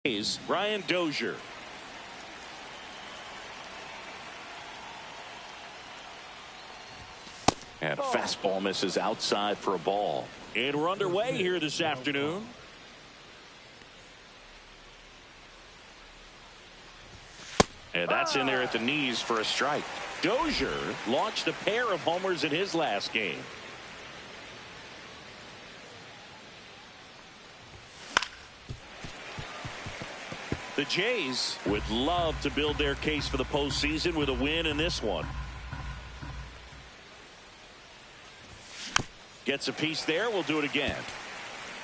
Jays, Brian Dozier. And a fastball misses outside for a ball. And we're underway here this afternoon. And that's in there at the knees for a strike. Dozier launched a pair of homers in his last game. The Jays would love to build their case for the postseason with a win in this one. Gets a piece there. We'll do it again.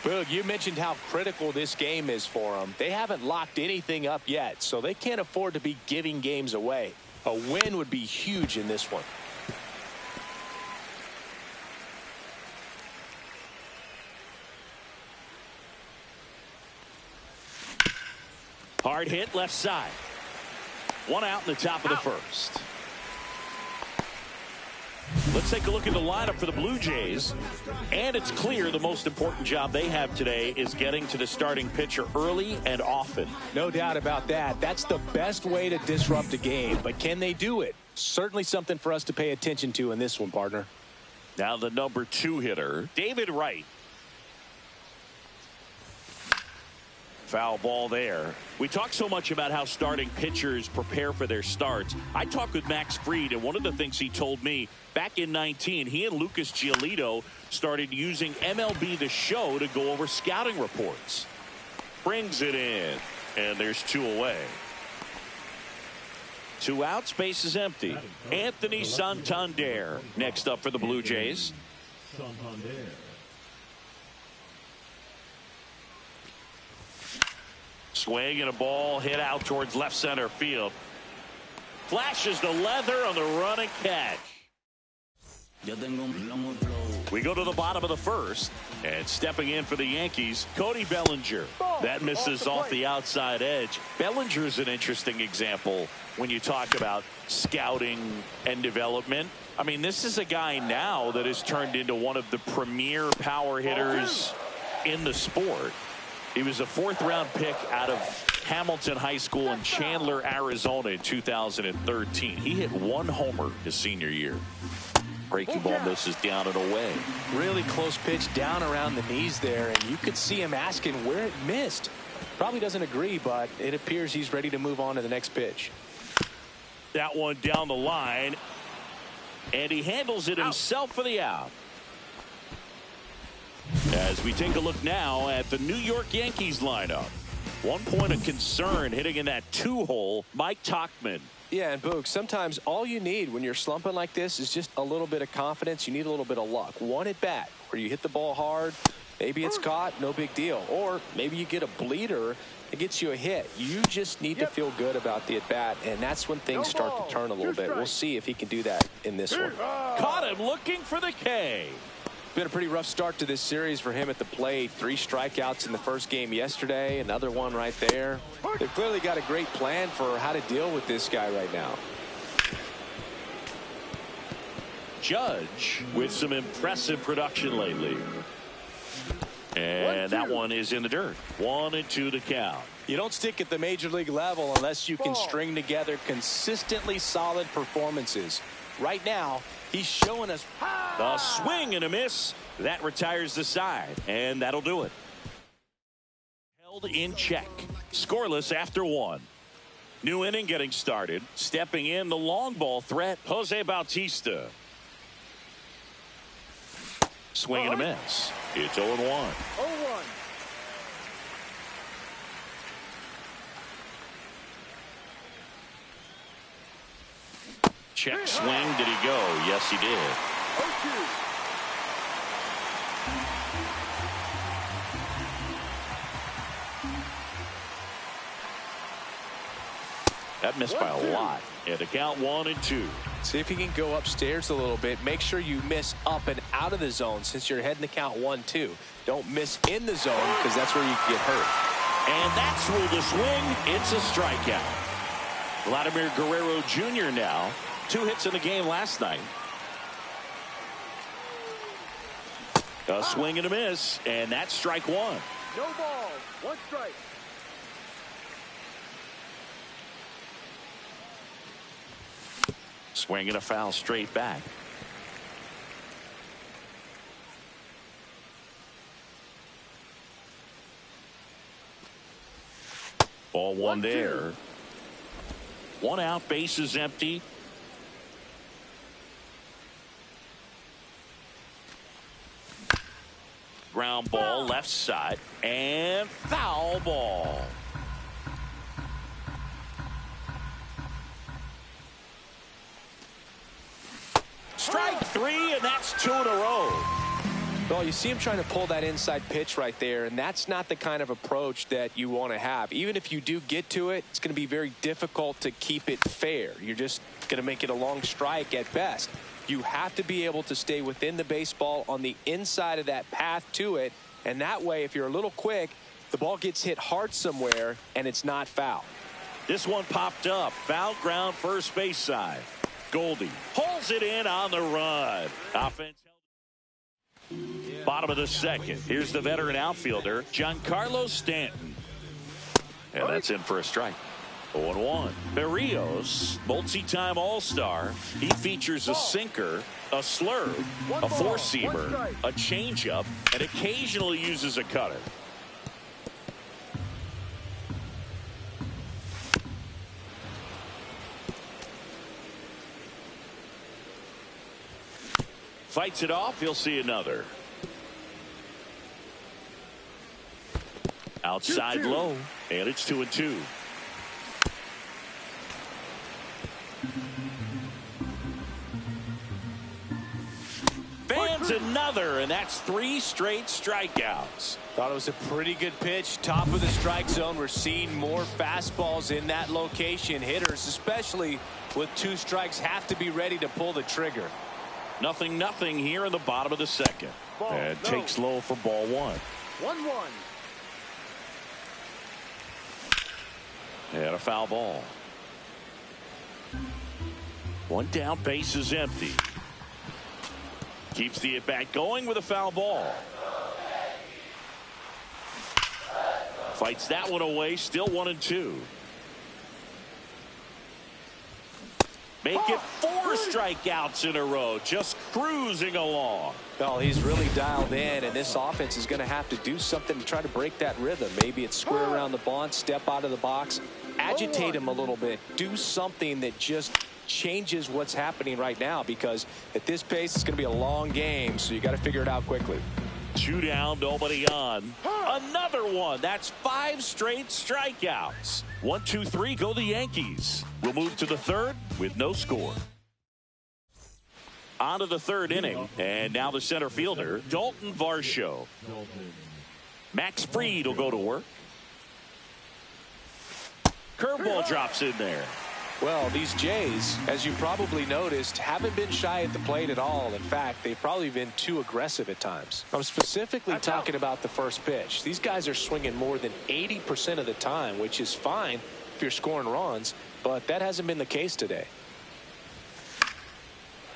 Boog, you mentioned how critical this game is for them. They haven't locked anything up yet, so they can't afford to be giving games away. A win would be huge in this one. Hard hit left side. One out in the top of the first. Let's take a look at the lineup for the Blue Jays. And it's clear the most important job they have today is getting to the starting pitcher early and often. No doubt about that. That's the best way to disrupt a game. But can they do it? Certainly something for us to pay attention to in this one, partner. Now the number 2 hitter, David Wright. Foul ball there. We talk so much about how starting pitchers prepare for their starts. I talked with Max Fried, and one of the things he told me back in 19, he and Lucas Giolito started using MLB The Show to go over scouting reports. Brings it in, and there's 2 away. 2 outs, base is empty. Anthony Santander next up for the Blue Jays. Swing and a ball hit out towards left center field. Flashes the leather on the running catch. We go to the bottom of the first, and stepping in for the Yankees, Cody Bellinger. That misses off the outside edge. Bellinger's an interesting example when you talk about scouting and development. I mean, this is a guy now that has turned into one of the premier power hitters in the sport. He was a 4th-round pick out of Hamilton High School in Chandler, Arizona in 2013. He hit 1 homer his senior year. Breaking ball misses down and away. Really close pitch down around the knees there, and you could see him asking where it missed. Probably doesn't agree, but it appears he's ready to move on to the next pitch. That one down the line, and he handles it himself for the out. As we take a look now at the New York Yankees lineup. 1 point of concern hitting in that 2-hole, Mike Tauchman. Yeah, and Boog, sometimes all you need when you're slumping like this is just a little bit of confidence. You need a little bit of luck. 1 at bat where you hit the ball hard. Maybe it's caught, no big deal. Or maybe you get a bleeder that gets you a hit. You just need to feel good about the at bat, and that's when things start to turn a little bit. We'll see if he can do that in this one. Caught him looking for the K. Been a pretty rough start to this series for him at the plate. 3 strikeouts in the first game yesterday. Another one right there. They've clearly got a great plan for how to deal with this guy right now. Judge with some impressive production lately. And that one is in the dirt. 1-2 the count. You don't stick at the major league level unless you can string together consistently solid performances. Right now, he's showing us a swing and a miss. That retires the side, and that'll do it. Held in check. Scoreless after 1. New inning getting started. Stepping in the long ball threat, Jose Bautista. Swing and a miss. It's 0-1. 0-1. Check swing. Did he go? Yes, he did. 0-2. That missed by a lot. And the count 1-2. See if you can go upstairs a little bit. Make sure you miss up and out of the zone since you're heading the count 1-2. Don't miss in the zone because that's where you can get hurt. And that's where the swing. It's a strikeout. Vladimir Guerrero Jr. now. 2 hits in the game last night. A swing and a miss, and that's strike 1. No ball. 1 strike. Swing and a foul straight back. Ball one there. One out, base is empty. Ground ball left side and foul ball. Strike three, and that's 2 in a row. Well, you see him trying to pull that inside pitch right there, and that's not the kind of approach that you want to have. Even if you do get to it, it's going to be very difficult to keep it fair. You're just going to make it a long strike at best. You have to be able to stay within the baseball on the inside of that path to it, and that way, if you're a little quick, the ball gets hit hard somewhere, and it's not foul. This one popped up. Foul ground, first base side. Goldie pulls it in on the run. Offense. Bottom of the second. Here's the veteran outfielder, Giancarlo Stanton. And that's in for a strike. 0-1. Berrios, multi-time All-Star. He features a sinker, a slurve, a four-seamer, a changeup, and occasionally uses a cutter. Fights it off. He'll see another. Outside 2-2. Low, and it's 2-2. Fans another, and that's 3 straight strikeouts. Thought it was a pretty good pitch. Top of the strike zone. We're seeing more fastballs in that location. Hitters, especially with 2 strikes, have to be ready to pull the trigger. 0-0 here in the bottom of the second. And takes low for ball 1. 1-1. And a foul ball. One down, base is empty. Keeps the at-bat going with a foul ball. Fights that one away, still 1-2. Make it 4 strikeouts in a row, just cruising along. Well, he's really dialed in, and this offense is going to have to do something to try to break that rhythm. Maybe it's square around the bunt, step out of the box, agitate him a little bit, do something that just changes what's happening right now, because at this pace, it's going to be a long game, so you got to figure it out quickly. 2 down, nobody on. Another one. That's 5 straight strikeouts. 1, 2, 3, go the Yankees. We'll move to the third with no score. On to the third inning, and now the center fielder, Dalton Varsho. Max Fried will go to work. Curveball drops in there. Well, these Jays, as you probably noticed, haven't been shy at the plate at all. In fact, they've probably been too aggressive at times. I'm specifically talking about the first pitch. These guys are swinging more than 80% of the time, which is fine if you're scoring runs, but that hasn't been the case today.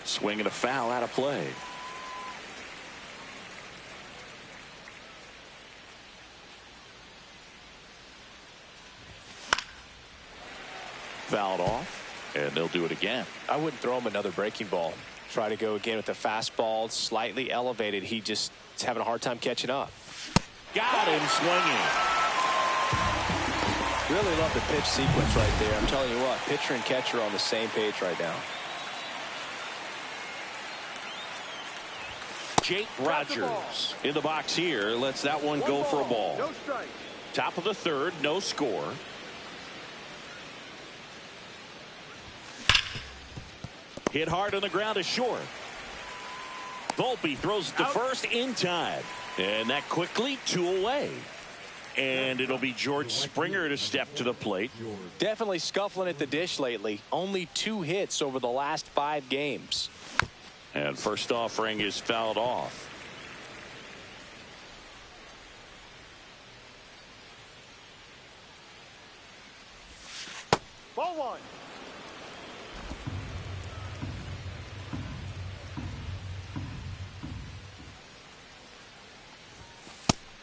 Swing and a foul out of play. Fouled off, and they'll do it again. I wouldn't throw him another breaking ball. Try to go again with the fastball, slightly elevated. He just is having a hard time catching up. Got him swinging. Really love the pitch sequence right there. I'm telling you what, pitcher and catcher are on the same page right now. Jake Rogers in the box here. Lets that one go for a ball. No strike. Top of the third, no score. Hit hard on the ground to short. Volpe throws it to first in time. And that quickly 2 away. And it'll be George Springer to step to the plate. Definitely scuffling at the dish lately. Only 2 hits over the last 5 games. And first offering is fouled off. Ball 1.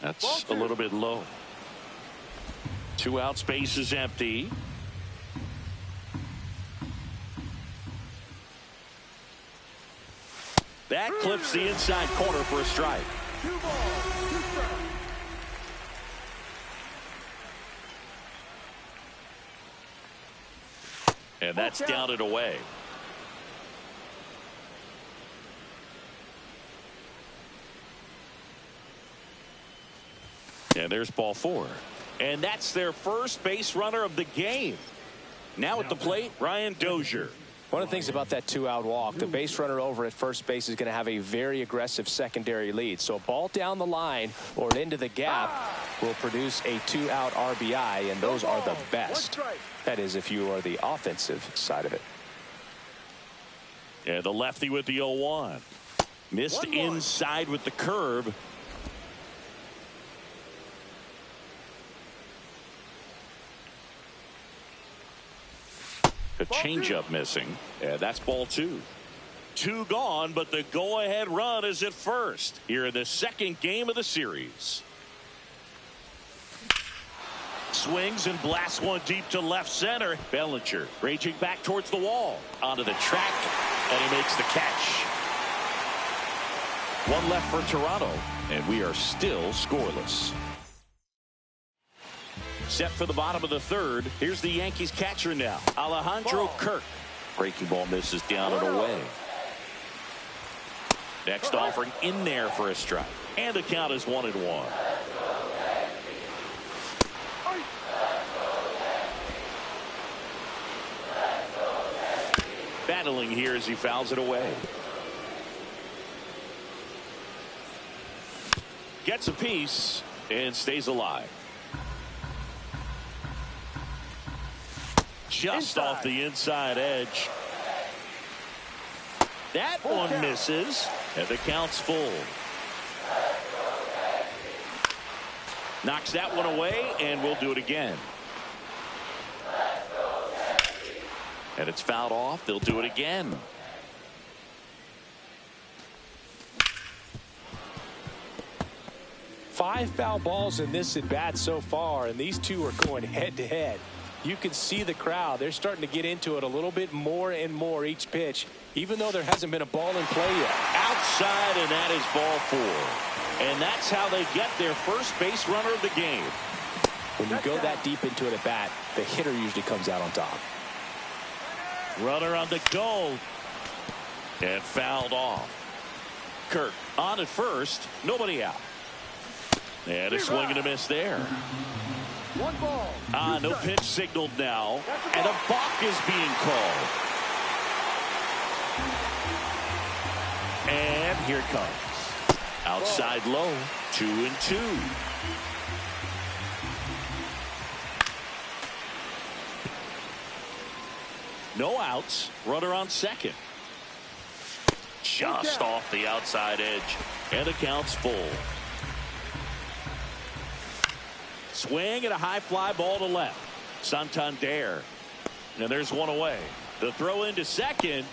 That's a little bit low. 2 outs, base is empty. That clips the inside corner for a strike. 2 balls, 2 strikes. And that's down and away. And there's ball 4. And that's their first base runner of the game. Now at the plate, Ryan Dozier. One of the things about that 2-out walk, the base runner over at first base is going to have a very aggressive secondary lead. So a ball down the line or into the gap will produce a 2-out RBI, and those are the best. That is, if you are the offensive side of it. And the lefty with the 0-1. Missed inside with the curve. A changeup missing. And that's ball 2. 2 gone, but the go-ahead run is at first here in the second game of the series. Swings and blasts one deep to left center. Bellinger raging back towards the wall. Onto the track, and he makes the catch. 1 left for Toronto, and we are still scoreless. Set for the bottom of the 3rd. Here's the Yankees catcher now, Alejandro Kirk. Breaking ball misses down and away. Next offering in there for a strike. And the count is 1-1. Battling here as he fouls it away. Gets a piece and stays alive. Just off the inside edge. That one misses, and the count's full. Knocks that one away, and we'll do it again. And it's fouled off. They'll do it again. Five foul balls in this at bat so far, and these two are going head to head. You can see the crowd. They're starting to get into it a little bit more and more each pitch, even though there hasn't been a ball in play yet. Outside, and that is ball 4. And that's how they get their first base runner of the game. When you go that deep into it at bat, the hitter usually comes out on top. Runner on the go. And fouled off. Kirk on at first. Nobody out. And a swing and a miss there. 1 ball. No pitch signaled now. And a balk is being called. And here it comes. Outside low. 2-2. No outs. Runner on second. Just off the outside edge. And the count's full. Swing and a high fly ball to left. Santander. And there's one away. The throw into second.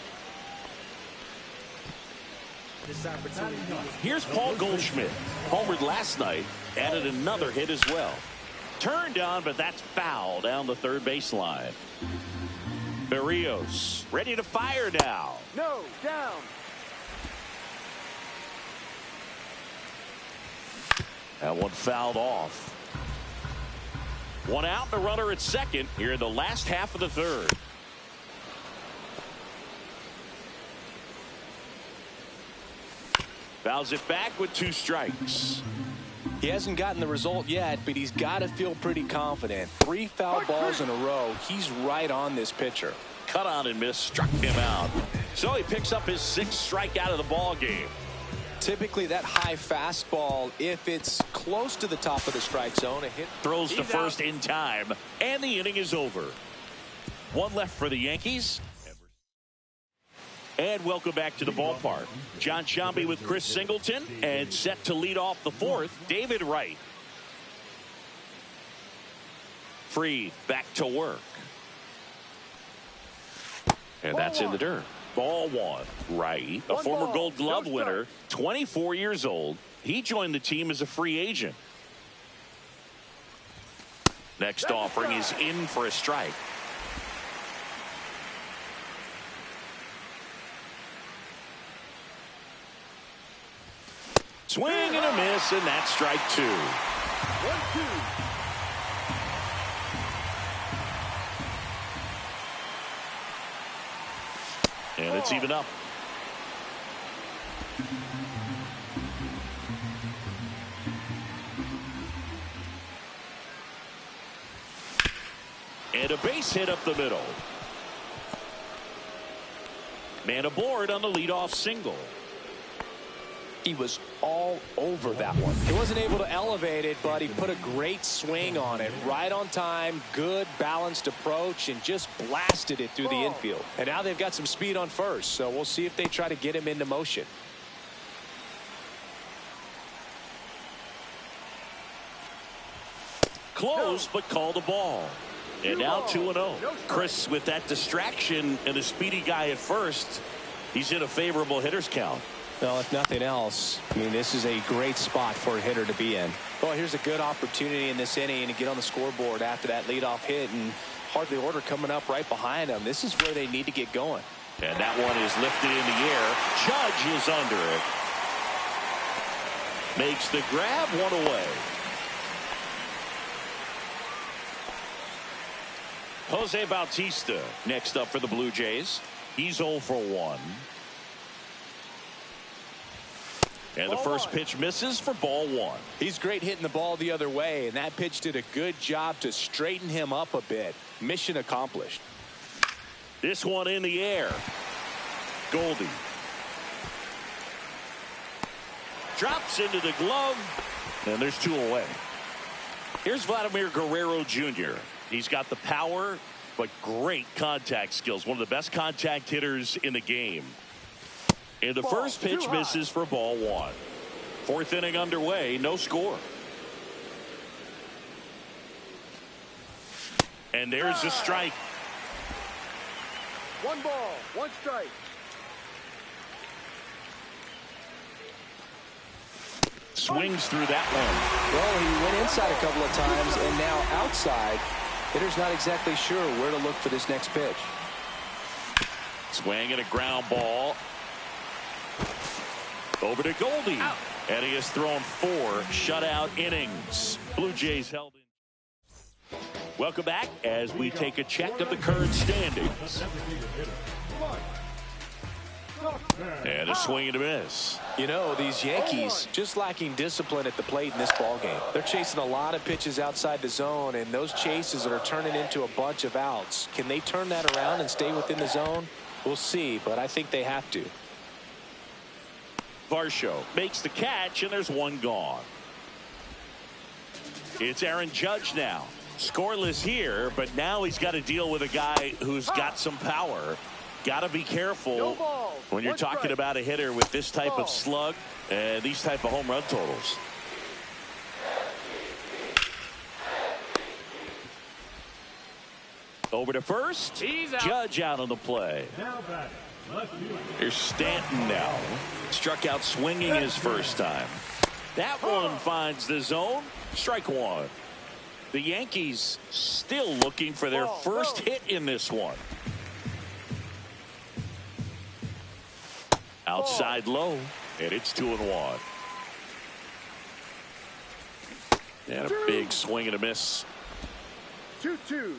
Here's Paul Goldschmidt. Homered last night. Added another hit as well. Turned on, but that's foul down the third baseline. Berrios ready to fire now. No, down. That one fouled off. 1 out, the runner at second here in the last half of the 3rd. Fouls it back with 2 strikes. He hasn't gotten the result yet, but he's got to feel pretty confident. 3 foul balls in a row. He's right on this pitcher. Cut on and miss, struck him out. So he picks up his 6th strikeout of the ball game. Typically that high fastball, if it's close to the top of the strike zone, a hit. Throws to first in time, and the inning is over. 1 left for the Yankees. And welcome back to the ballpark. John Sciambi with Chris Singleton, and set to lead off the 4th, David Wright. Fried back to work. And that's in the dirt. Ball 1. Wright, a former Gold Glove winner, 24 years old. He joined the team as a free agent. Next offering is in for a strike. Swing and a miss, and that's strike 2. 1-2. And it's even up. And a base hit up the middle. Man aboard on the leadoff single. He was all over that one. He wasn't able to elevate it, but he put a great swing on it. Right on time, good balanced approach, and just blasted it through the infield. And now they've got some speed on first, so we'll see if they try to get him into motion. Close, but called a ball. And now 2-0. Chris, with that distraction and a speedy guy at first, he's in a favorable hitter's count. Well, if nothing else, I mean, this is a great spot for a hitter to be in. Well, here's a good opportunity in this inning to get on the scoreboard after that leadoff hit, and hardly order coming up right behind them. This is where they need to get going. And that one is lifted in the air. Judge is under it. Makes the grab, one away. Jose Bautista next up for the Blue Jays. He's 0 for 1. And the first pitch misses for ball 1. He's great hitting the ball the other way, and that pitch did a good job to straighten him up a bit. Mission accomplished. This one in the air. Goldie drops into the glove, and there's 2 away. Here's Vladimir Guerrero Jr. He's got the power, but great contact skills. One of the best contact hitters in the game. And the first pitch misses for ball 1. 4th inning underway, no score. And there's a strike. 1 ball, 1 strike. Swings through that one. Well, he went inside a couple of times, and now outside. Hitter's not exactly sure where to look for this next pitch. Swing and a ground ball. Over to Goldie. Out. And he has thrown 4 shutout innings. Blue Jays held in. Welcome back as we take a check of the current standings. And a swing and a miss. You know, these Yankees just lacking discipline at the plate in this ballgame. They're chasing a lot of pitches outside the zone, and those chases are turning into a bunch of outs. Can they turn that around and stay within the zone? We'll see, but I think they have to. Varsho makes the catch, and there's 1 gone. It's Aaron Judge now. Scoreless here, but now he's got to deal with a guy who's got some power. Got to be careful when you're talking about a hitter with this type of slug and these type of home run totals. Over to first. Judge out on the play. Here's Stanton now. Struck out swinging his first time. That one finds the zone. Strike 1. The Yankees still looking for their first hit in this one. Outside low, and it's 2-1. And a big swing and a miss. 2-2.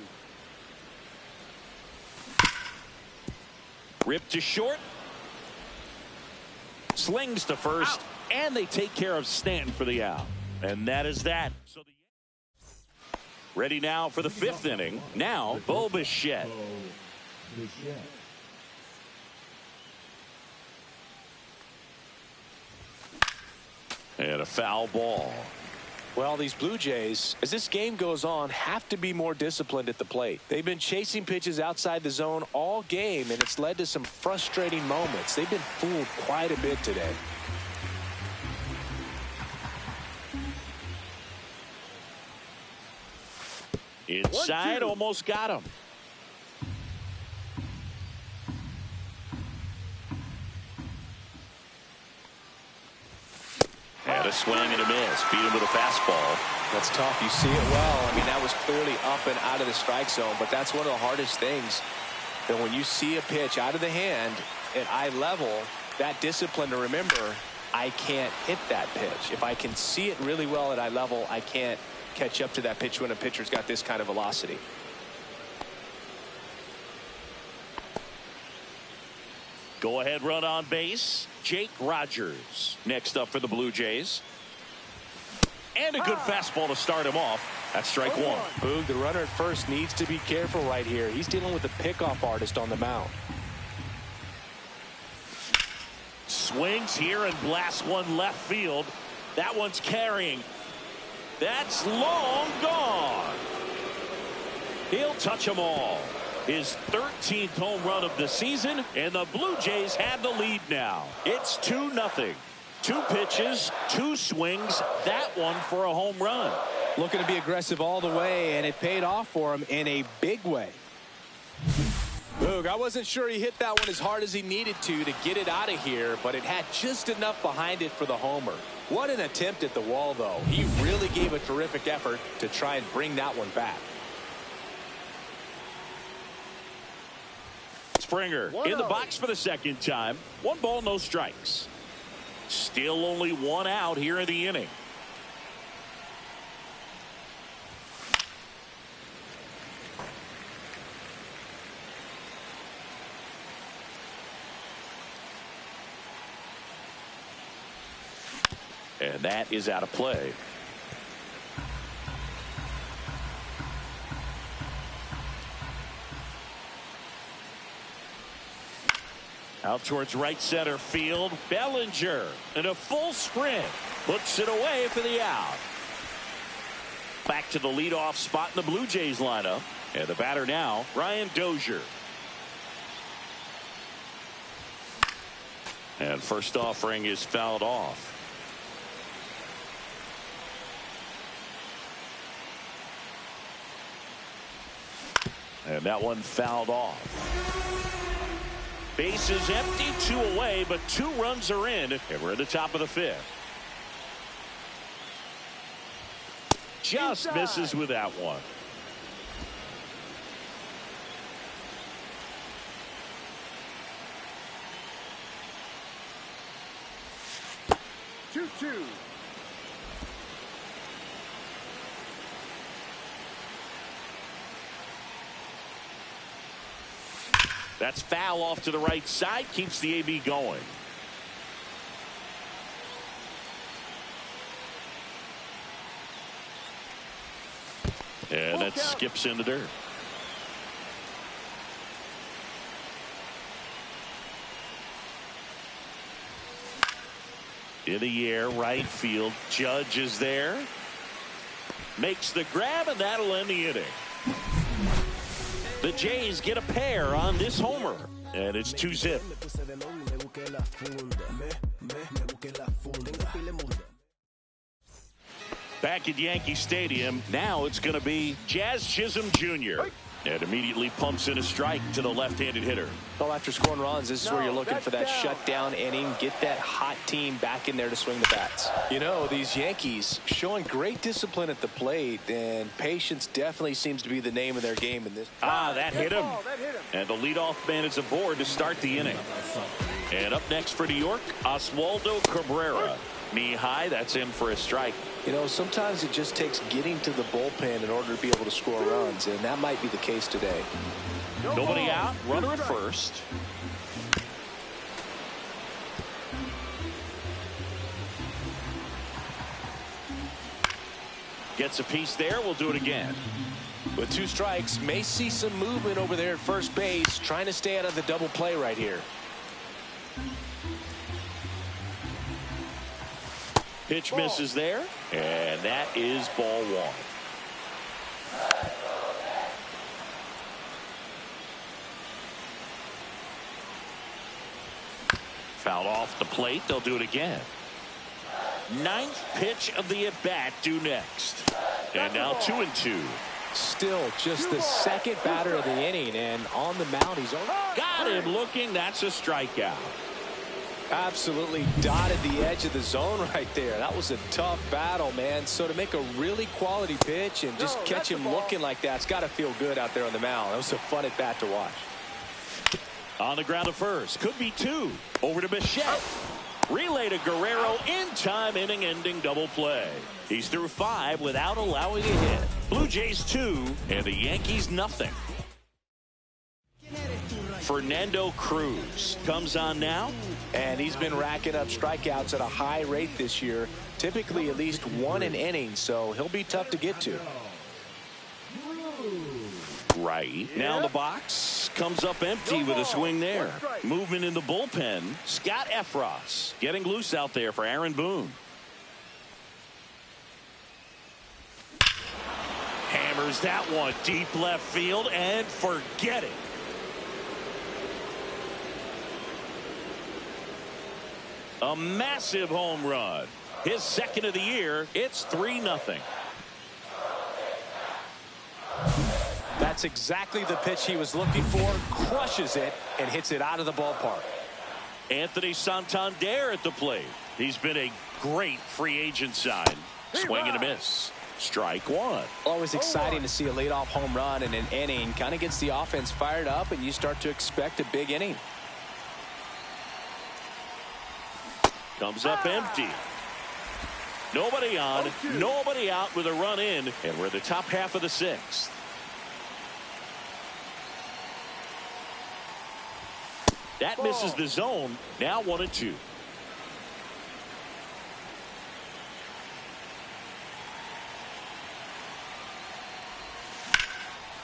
Ripped to short. Slings to first, and they take care of Stanton for the out. And that is that. So ready now for the 5th inning. Now, Bo Bichette. And a foul ball. Well, these Blue Jays, as this game goes on, have to be more disciplined at the plate. They've been chasing pitches outside the zone all game, and it's led to some frustrating moments. They've been fooled quite a bit today. Inside, almost got him. And a swing and a miss. Beat him with a fastball. That's tough. You see it well. I mean, that was clearly up and out of the strike zone, but that's one of the hardest things. That when you see a pitch out of the hand at eye level, that discipline to remember, I can't hit that pitch. If I can see it really well at eye level, I can't catch up to that pitch when a pitcher's got this kind of velocity. Go ahead run on base. Jake Rogers next up for the Blue Jays. And a good fastball to start him off. That's strike one. Boog, the runner at first needs to be careful right here. He's dealing with a pickoff artist on the mound. Swings here and blasts one left field. That one's carrying. That's long gone. He'll touch them all. His 13th home run of the season, and the Blue Jays have the lead now. It's 2-0. 2 pitches, 2 swings, that one for a home run. Looking to be aggressive all the way, and it paid off for him in a big way. Boog, I wasn't sure he hit that one as hard as he needed to get it out of here, but it had just enough behind it for the homer. What an attempt at the wall, though. He really gave a terrific effort to try and bring that one back. Springer in the box for the second time. 1 ball, no strikes. Still only 1 out here in the inning. And that is out of play. Out towards right center field. Bellinger in a full sprint. Puts it away for the out. Back to the leadoff spot in the Blue Jays lineup. And the batter now, Ryan Dozier. And first offering is fouled off. And that one fouled off. Bases empty, 2 away, but 2 runs are in, and we're at the top of the 5th. Just misses with that one. Two. That's foul off to the right side. Keeps the AB going. And that skips in the dirt. In the air, right field. Judge is there. Makes the grab, and that'll end the inning. The Jays get a pair on this homer, and it's 2-zip. Back at Yankee Stadium, now it's going to be Jazz Chisholm Jr. And immediately pumps in a strike to the left-handed hitter. Well, after scoring runs, this is where you're looking for that shutdown inning. Get that hot team back in there to swing the bats. You know, these Yankees showing great discipline at the plate, and patience definitely seems to be the name of their game in this. That hit him. And the leadoff man is aboard to start the inning. And up next for New York, Oswaldo Cabrera. Knee high, that's in for a strike. You know, sometimes it just takes getting to the bullpen in order to be able to score runs, and that might be the case today. Nobody out, runner at first. Gets a piece there, we'll do it again. With 2 strikes, may see some movement over there at first base, trying to stay out of the double play right here. Pitch misses there, and that is ball 1. Fouled off the plate. They'll do it again. 9th pitch of the at-bat due next. And now 2-2. Still just the second batter of the inning, and on the mound he's on. Got him looking. That's a strikeout. Absolutely dotted the edge of the zone right there. That was a tough battle, man. So to make a really quality pitch and just catch him looking like that, it's got to feel good out there on the mound. That was a fun at bat to watch. On the ground at first. Could be 2. Over to Bichette. Relay to Guerrero in time, inning-ending double play. He's through 5 without allowing a hit. Blue Jays 2 and the Yankees nothing. Fernando Cruz comes on now. And he's been racking up strikeouts at a high rate this year. Typically at least 1 an inning, so he'll be tough to get to. Right. Now the box comes up empty with a swing there. Movement in the bullpen. Scott Efros getting loose out there for Aaron Boone. Hammers that one deep left field and forget it. A massive home run. His second of the year. It's 3-0. That's exactly the pitch he was looking for. Crushes it and hits it out of the ballpark. Anthony Santander at the plate. He's been a great free agent sign. Swing and a miss. Strike 1. Always exciting to see a leadoff home run in an inning. Kind of gets the offense fired up, and you start to expect a big inning. Comes up empty. Nobody on, nobody out with a run in, and we're the top half of the 6th. That misses the zone. Now 1-2.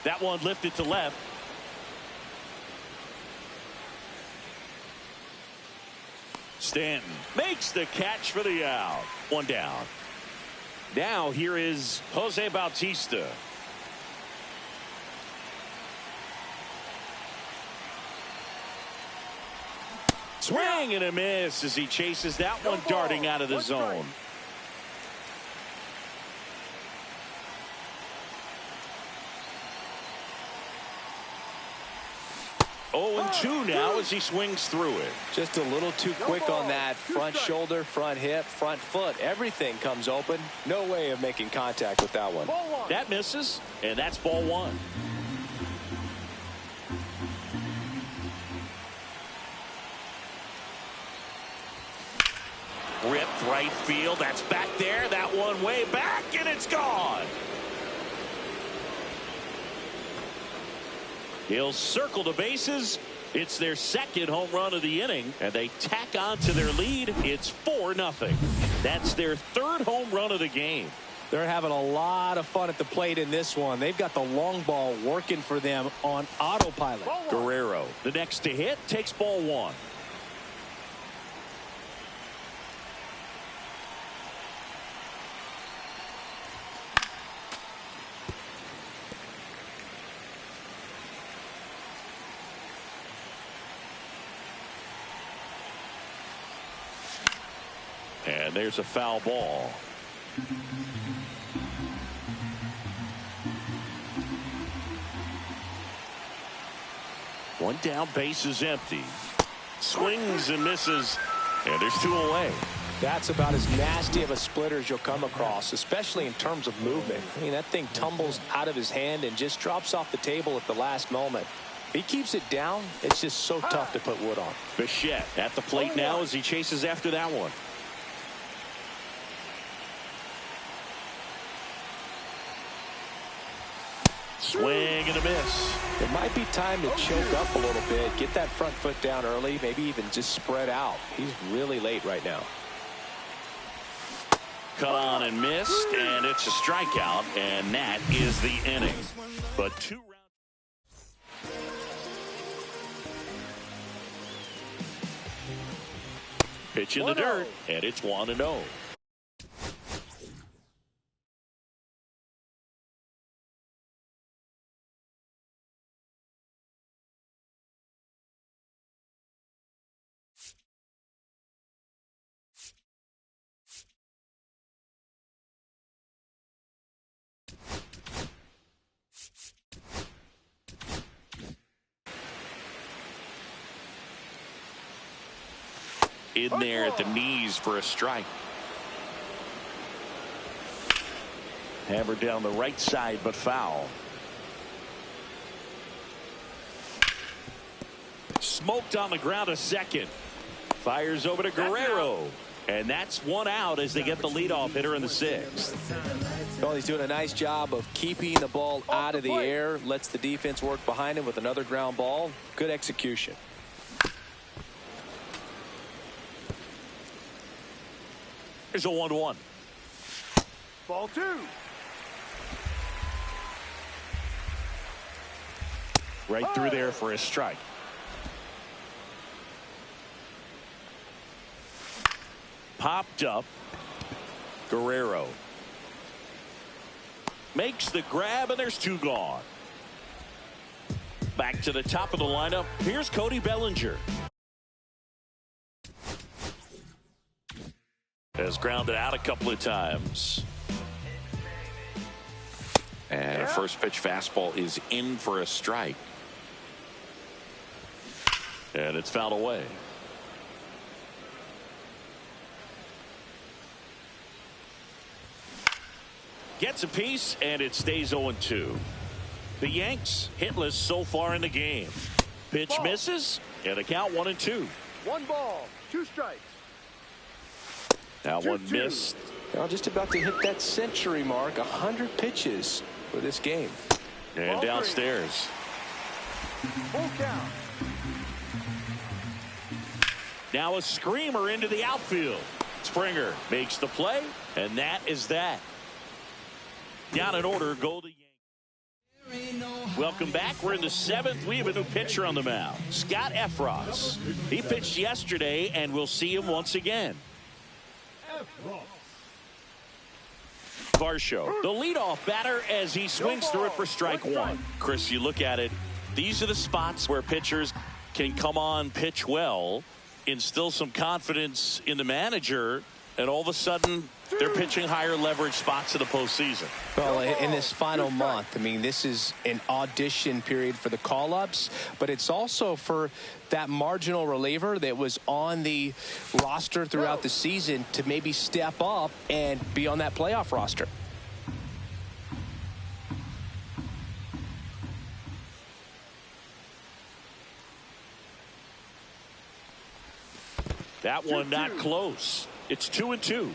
That one lifted to left. Stanton makes the catch for the out. 1 down. Now here is Jose Bautista. Swing and a miss as he chases that one darting out of the zone. Oh, and 2 now as he swings through it. Just a little too quick on that. Front shoulder, front hip, front foot. Everything comes open. No way of making contact with that one. That misses, and that's ball 1. Ripped right field. That's back there. That one way back, and it's gone. He'll circle the bases. It's their second home run of the inning, and they tack on to their lead. It's 4-0. That's their 3rd home run of the game. They're having a lot of fun at the plate in this one. They've got the long ball working for them on autopilot. Guerrero, the next to hit, takes ball 1. And there's a foul ball. One down, base is empty. Swings and misses, and there's 2 away. That's about as nasty of a splitter as you'll come across, especially in terms of movement. I mean, that thing tumbles out of his hand and just drops off the table at the last moment. If he keeps it down, it's just so tough to put wood on. Bichette at the plate now as he chases after that one. Swing and a miss. It might be time to choke up a little bit, get that front foot down early, maybe even just spread out. He's really late right now. Cut on and missed, and it's a strikeout, and that is the inning. But 2 rounds. Pitch in the dirt, and it's 1-0. In there at the knees for a strike. Hammered down the right side, but foul. Smoked on the ground a second. Fires over to Guerrero. And that's one out as they get the leadoff hitter in the sixth. Well, he's doing a nice job of keeping the ball out of the air. Lets the defense work behind him with another ground ball. Good execution. Here's a 1-1. Ball 2. Right through there for a strike. Popped up. Guerrero makes the grab, and there's 2 gone. Back to the top of the lineup. Here's Cody Bellinger. Has grounded out a couple of times. And a first pitch fastball is in for a strike. And it's fouled away. Gets a piece, and it stays 0-2. The Yanks hitless so far in the game. Pitch misses, and a count 1-2. 1 ball, 2 strikes. Now 1 missed. Now just about to hit that century mark. 100 pitches for this game. And Ball downstairs. 3. Full count. Now a screamer into the outfield. Springer makes the play, and that is that. Down in order, go the Yankees. Welcome back. We're in the 7th. We have a new pitcher on the mound, Scott Efros. He pitched yesterday, and we'll see him once again. Varsho, the leadoff batter, as he swings through it for strike 1. Chris, you look at it, these are the spots where pitchers can come on, pitch well, instill some confidence in the manager, and all of a sudden they're pitching higher leverage spots in the postseason. Well, in this final month, I mean, this is an audition period for the call-ups, but it's also for that marginal reliever that was on the roster throughout the season to maybe step up and be on that playoff roster. That one not close. It's 2-2.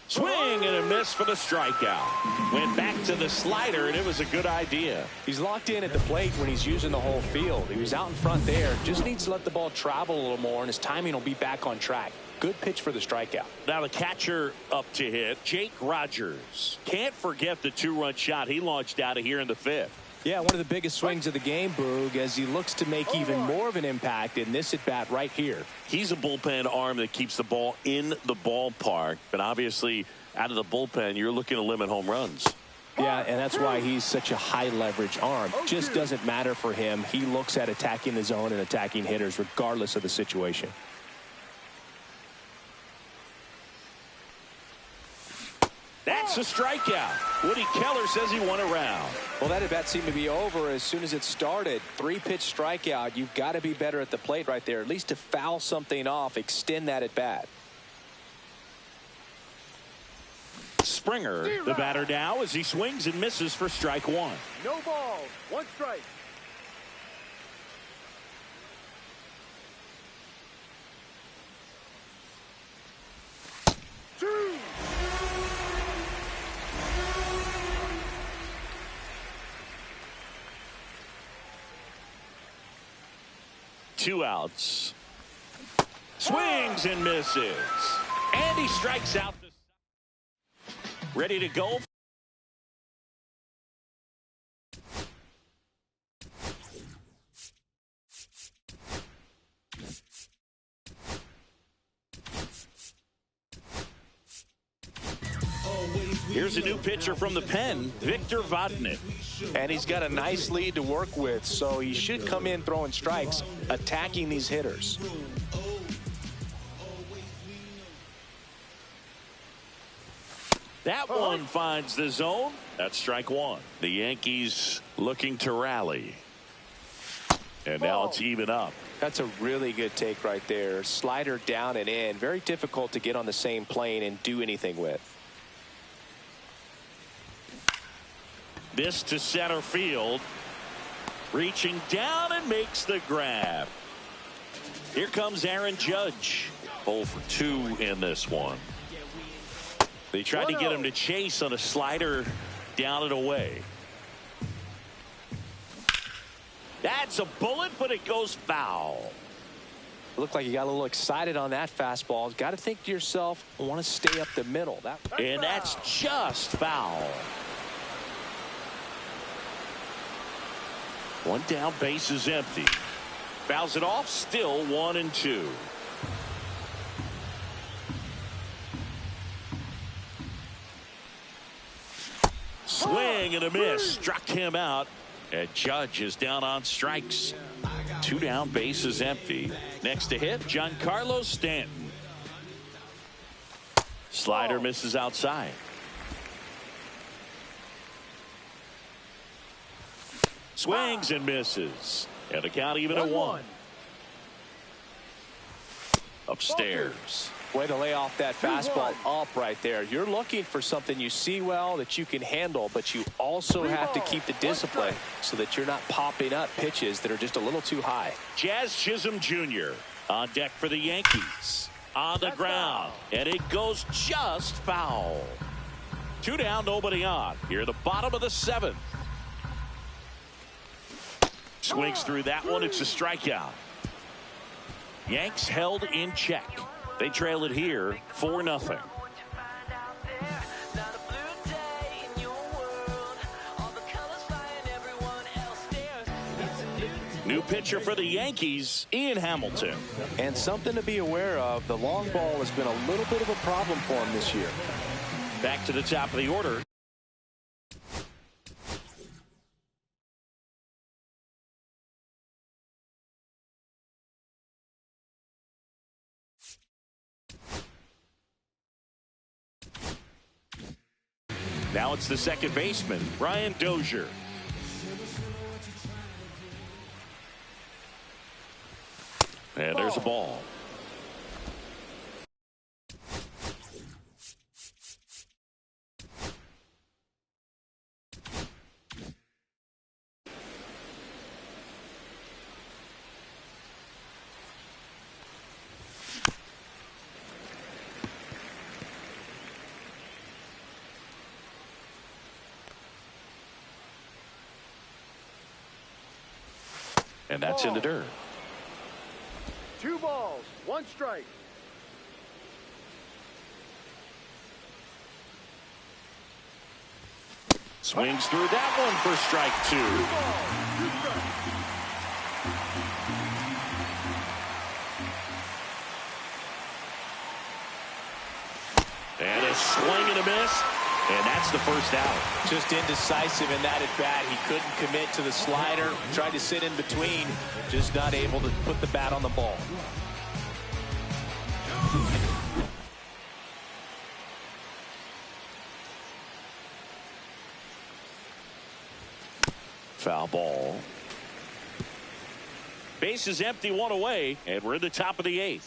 Swing and a miss for the strikeout. Went back to the slider, and it was a good idea. He's locked in at the plate when he's using the whole field. He was out in front there. Just needs to let the ball travel a little more, and his timing will be back on track. Good pitch for the strikeout. Now the catcher up to hit, Jake Rogers. Can't forget the 2-run shot he launched out of here in the 5th. Yeah, one of the biggest swings of the game, Boog, as he looks to make even more of an impact in this at-bat right here. He's a bullpen arm that keeps the ball in the ballpark, but obviously out of the bullpen, you're looking to limit home runs. Yeah, and that's why he's such a high-leverage arm. Just doesn't matter for him. He looks at attacking the zone and attacking hitters regardless of the situation. That's a strikeout. Woody Keller says he won a round. Well, that at-bat seemed to be over as soon as it started. 3-pitch strikeout. You've got to be better at the plate right there, at least to foul something off, extend that at-bat. Springer, the batter now, as he swings and misses for strike 1. No balls, 1 strike. Two outs. Swings and misses. And he strikes out. Ready to go. Here's a new pitcher from the pen, Victor Vodnik. And he's got a nice lead to work with, so he should come in throwing strikes, attacking these hitters. That one finds the zone. That's strike 1. The Yankees looking to rally. And now it's even up. That's a really good take right there. Slider down and in. Very difficult to get on the same plane and do anything with. This to center field. Reaching down and makes the grab. Here comes Aaron Judge. 0 for 2 in this one. They tried to get him to chase on a slider down and away. That's a bullet, but it goes foul. Looked like you got a little excited on that fastball. Got to think to yourself, I want to stay up the middle. And that's just foul. One down, base is empty. Fouls it off, still 1-2. Swing and a miss. Struck him out. And Judge is down on strikes. 2 down, base is empty. Next to hit, Giancarlo Stanton. Slider misses outside. Swings and misses. And the count even at 1. Upstairs. Way to lay off that fastball up right there. You're looking for something you see well that you can handle, but you also have to keep the discipline so that you're not popping up pitches that are just a little too high. Jazz Chisholm Jr. on deck for the Yankees. On the ground. And it goes just foul. 2 down, nobody on. Here at the bottom of the 7th. Swings through that one. It's a strikeout. Yanks held in check. They trail it here 4-0. New pitcher for the Yankees, Ian Hamilton. And something to be aware of, the long ball has been a little bit of a problem for him this year. Back to the top of the order. Now it's the second baseman, Brian Dozier. And there's a ball. And that's in the dirt. 2 balls, 1 strike. Swings through that one for strike 2. 2 balls, 2 strikes. And a swing and a miss. And that's the first out. Just indecisive in that at bat. He couldn't commit to the slider. Tried to sit in between. Just not able to put the bat on the ball. Foul ball. Base is empty, 1 away. And we're in the top of the 8th.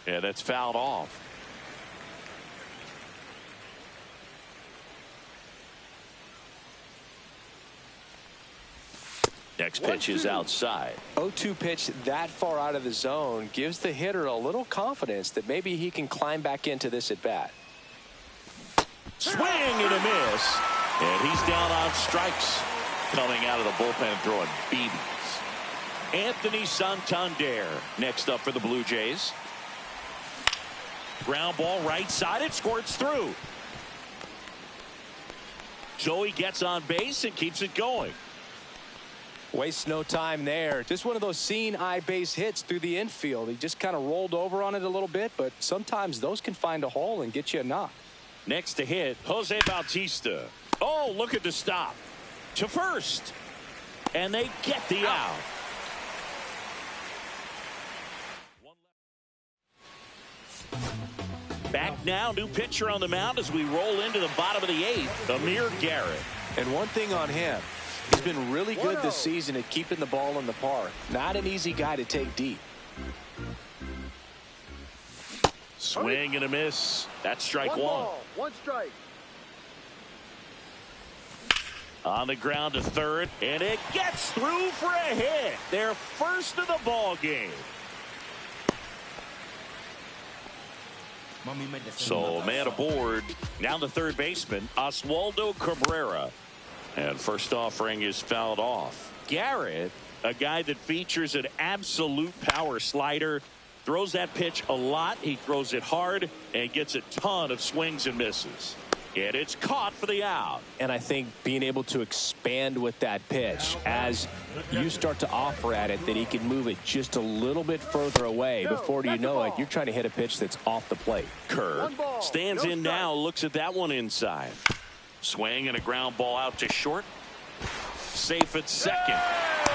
Yeah, that's fouled off. Next pitch is outside. 0-2 pitch that far out of the zone gives the hitter a little confidence that maybe he can climb back into this at bat. Swing and a miss. And he's down on strikes. Coming out of the bullpen throwing BBs. Anthony Santander next up for the Blue Jays. Ground ball right side. It squirts through. Joey gets on base and keeps it going. Wastes no time there. Just one of those seen eye base hits through the infield. He just kind of rolled over on it a little bit, but sometimes those can find a hole and get you a knock. Next to hit, Jose Bautista. Oh, look at the stop. To first. And they get the out. Back now, new pitcher on the mound as we roll into the bottom of the 8th, Amir Garrett. And one thing on him, he's been really good this season at keeping the ball in the park. Not an easy guy to take deep. Swing and a miss. That's strike one. Ball, one strike. On the ground to third, and it gets through for a hit. Their first of the ball game. So man aboard. Now the third baseman, Oswaldo Cabrera. And first offering is fouled off. Garrett, a guy that features an absolute power slider, throws that pitch a lot. He throws it hard and gets a ton of swings and misses. And it's caught for the out. And I think being able to expand with that pitch as you start to offer at it, that he can move it just a little bit further away. Before you know it, you're trying to hit a pitch that's off the plate. Kerr stands in now, looks at that one inside. Swing and a ground ball out to short. Safe at second.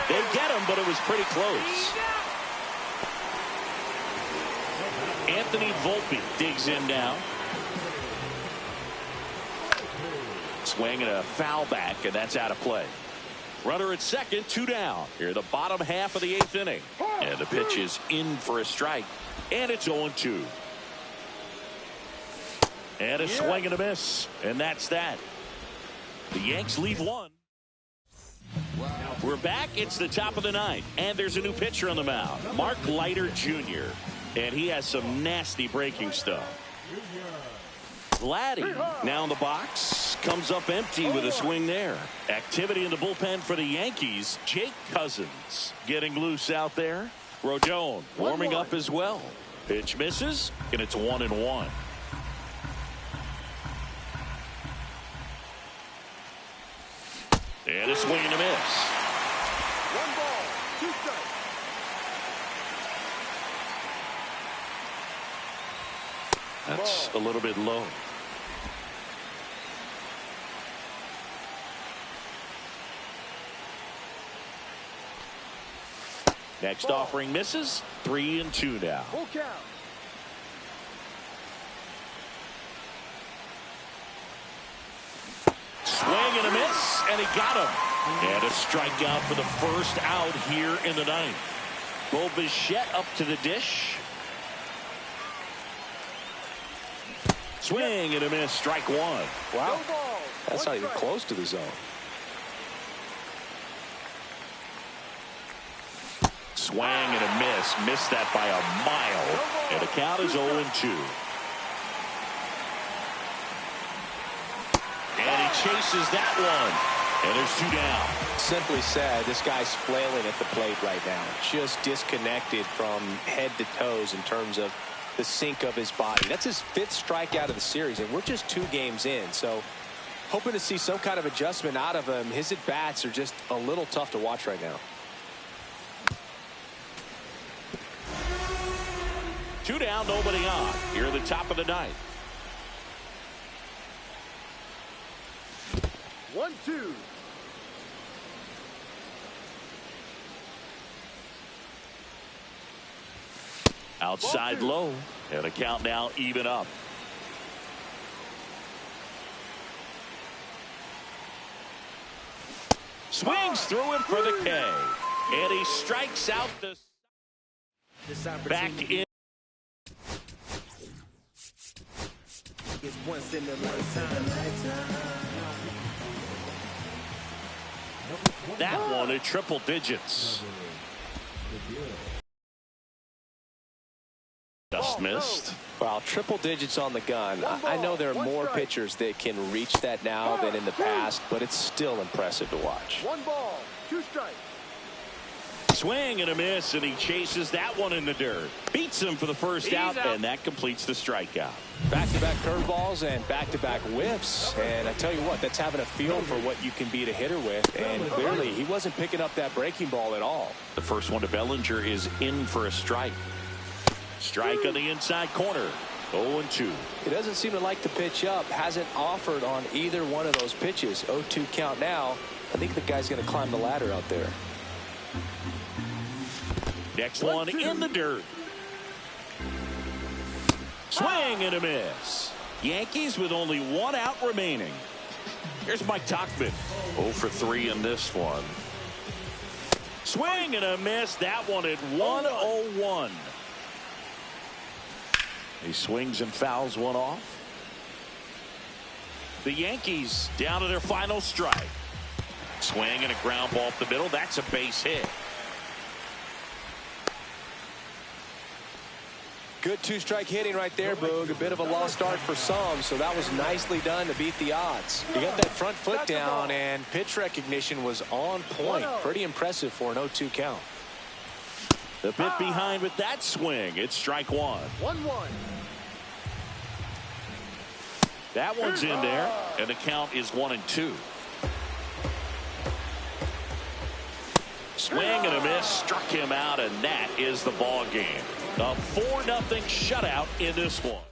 They get him, but it was pretty close. Anthony Volpe digs in now. Swing and a foul back, and that's out of play. Runner at second, 2 down. Here the bottom half of the 8th inning. And the pitch is in for a strike. And it's 0-2. And a swing and a miss. And that's that. The Yanks lead 1. We're back. It's the top of the 9th. And there's a new pitcher on the mound. Mark Leiter Jr. And he has some nasty breaking stuff. Laddie now in the box, comes up empty with a swing there. Activity in the bullpen for the Yankees. Jake Cousins getting loose out there. Rodon warming up as well. Pitch misses, and it's 1-1. And a swing and a miss. 1 ball, 2 strikes. That's a little bit low. Next offering misses. 3-2 now. Full count. Swing and a miss, and he got him. And a strikeout for the first out here in the 9th. Bo Bichette up to the dish. Swing and a miss, strike 1. Wow, that's not even close to the zone. Swing and a miss. Missed that by a mile. And the count is 0-2. And he chases that one. And there's 2 down. Simply said, this guy's flailing at the plate right now. Just disconnected from head to toes in terms of the sink of his body. That's his 5th strikeout of the series, and we're just 2 games in. So hoping to see some kind of adjustment out of him. His at-bats are just a little tough to watch right now. 2 down, nobody on. Here at the top of the 9th. 1-2. Outside low. And a count now even up. Swings through it for the K. And he strikes out the back in. It's once in a lifetime. That one at triple digits. Just missed. Well, triple digits on the gun. I know there are more pitchers that can reach that now than in the past, but it's still impressive to watch. 1 ball, 2 strikes. Swing and a miss, and he chases that one in the dirt. Beats him for the first out, and that completes the strikeout. Back-to-back curveballs and back-to-back whiffs. And I tell you what, that's having a feel for what you can beat a hitter with. And clearly, he wasn't picking up that breaking ball at all. The first one to Bellinger is in for a strike. Strike on the inside corner. 0-2. He doesn't seem to like the pitch up. Hasn't offered on either one of those pitches. 0-2 count now. I think the guy's going to climb the ladder out there. Next one in the dirt. Swing and a miss. Yankees with only 1 out remaining. Here's Mike Tauchman. 0 for 3 in this one. Swing and a miss. That one at 1-0-1. He swings and fouls one off. The Yankees down to their final strike. Swing and a ground ball up the middle. That's a base hit. Good two-strike hitting right there, Boog. A bit of a lost start for some, so that was nicely done to beat the odds. You got that front foot down, and pitch recognition was on point. Pretty impressive for an 0-2 count. The bit behind with that swing. It's strike one. 1-1. That one's in there, and the count is 1-2. Swing and a miss, struck him out, and that is the ball game. A 4-0 shutout in this one.